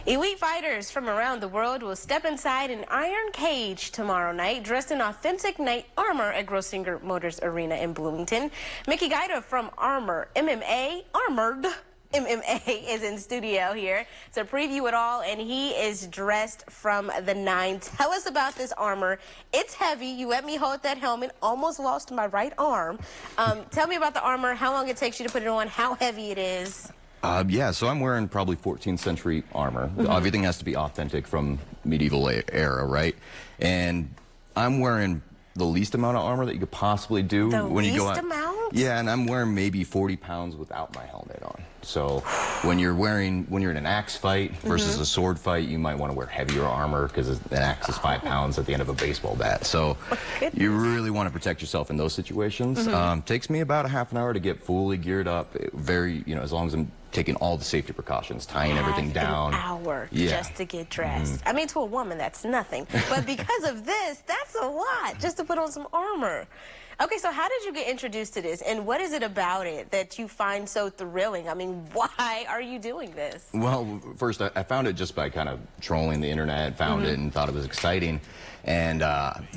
Elite fighters from around the world will step inside an iron cage tomorrow night, dressed in authentic knight armor at Grossinger Motors Arena in Bloomington. Mickey Guida from Armored MMA is in studio here to preview it all, and he is dressed from the nine. Tell us about this armor. It's heavy. You let me hold that helmet. Almost lost my right arm. Tell me about the armor, how long it takes you to put it on, how heavy it is. Yeah, so I'm wearing probably 14th century armor. Everything has to be authentic from medieval era, right? And I'm wearing the least amount of armor that you could possibly do when you go out. The least amount? Yeah, and I'm wearing maybe 40 pounds without my helmet on. So when you're in an axe fight versus a sword fight, you might want to wear heavier armor because an axe is 5 pounds at the end of a baseball bat. So you really want to protect yourself in those situations. Takes me about a half an hour to get fully geared up. As long as I'm taking all the safety precautions, tying everything down. An hour just to get dressed. I mean, to a woman, that's nothing. But because of this, that's a lot just to put on some armor. Okay, so how did you get introduced to this, and what is it about it that you find so thrilling? I mean, why are you doing this? Well, first, I found it just by kind of trolling the internet, found it and thought it was exciting, and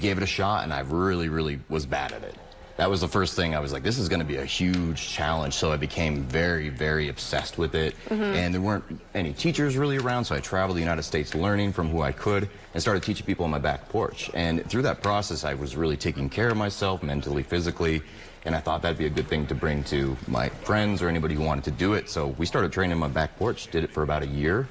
gave it a shot, and I really, really was bad at it. That was the first thing. I was like, this is going to be a huge challenge, so I became very, very obsessed with it. And there weren't any teachers really around, so I traveled the United States learning from who I could and started teaching people on my back porch. And through that process, I was really taking care of myself mentally, physically, and I thought that'd be a good thing to bring to my friends or anybody who wanted to do it. So we started training on my back porch, did it for about a year,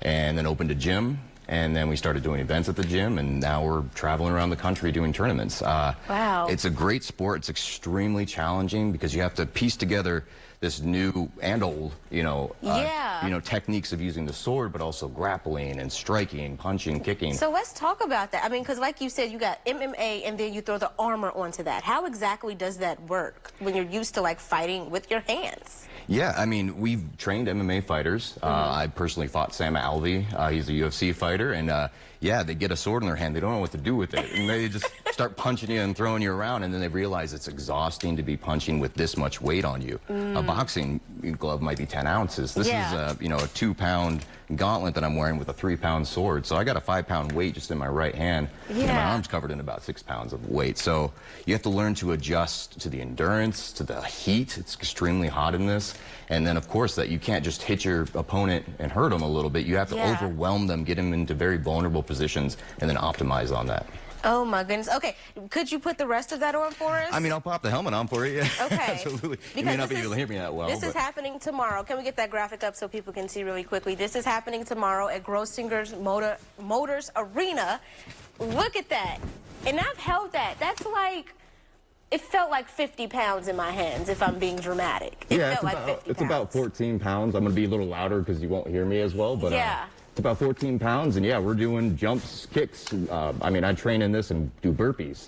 and then opened a gym. And then we started doing events at the gym, and now we're traveling around the country doing tournaments. Wow. It's a great sport. It's extremely challenging because you have to piece together this new and old, techniques of using the sword, but also grappling and striking, punching, kicking. So let's talk about that. I mean, because like you said, you got MMA, and then you throw the armor onto that. How exactly does that work when you're used to, like, fighting with your hands? Yeah, I mean, we've trained MMA fighters. I personally fought Sam Alvey. He's a UFC fighter, and yeah, they get a sword in their hand. They don't know what to do with it, and they just start punching you and throwing you around, and then they realize it's exhausting to be punching with this much weight on you. A boxing glove might be 10 ounces. This is a 2-pound gauntlet that I'm wearing with a 3-pound sword. So I got a 5-pound weight just in my right hand, and my arm's covered in about 6 pounds of weight. So you have to learn to adjust to the endurance, to the heat. It's extremely hot in this. And then, of course, that you can't just hit your opponent and hurt them a little bit. You have to overwhelm them, get them into very vulnerable positions, and then optimize on that. Oh, my goodness. Okay, could you put the rest of that on for us? I mean, I'll pop the helmet on for you. Yeah. Okay. Absolutely. Because you may not be able to hear me that well. This is happening tomorrow. Can we get that graphic up so people can see really quickly? This is happening tomorrow at Grossinger's Motors Arena. Look at that. And I've held that. That's like... It felt like 50 pounds in my hands, if I'm being dramatic. It felt like 50 pounds. It's about 14 pounds. I'm going to be a little louder because you won't hear me as well. But it's about 14 pounds, and yeah, we're doing jumps, kicks. I mean, I train in this and do burpees,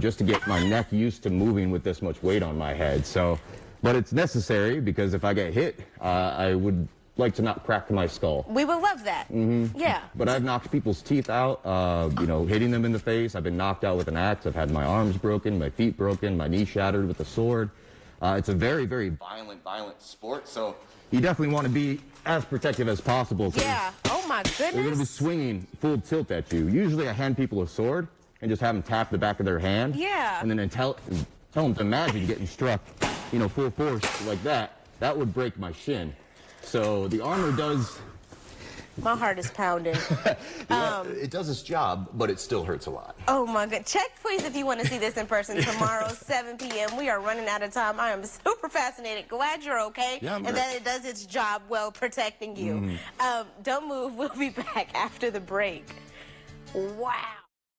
just to get my neck used to moving with this much weight on my head. So, but it's necessary because if I get hit, I would like to not crack my skull. We would love that. Yeah. But I've knocked people's teeth out, hitting them in the face. I've been knocked out with an axe. I've had my arms broken, my feet broken, my knee shattered with a sword. It's a very, very violent sport. So you definitely want to be as protective as possible. Yeah. Oh, my goodness. They're going to be swinging full tilt at you. Usually I hand people a sword and just have them tap the back of their hand. Yeah. And then tell them to imagine getting struck, full force like that. That would break my shin. So the armor does... My heart is pounding. It does its job, but it still hurts a lot. Oh, my God. Check, please, if you want to see this in person tomorrow, 7 p.m. We are running out of time. I am super fascinated. Glad you're okay. Yeah, and that it does its job well protecting you. Don't move. We'll be back after the break. Wow.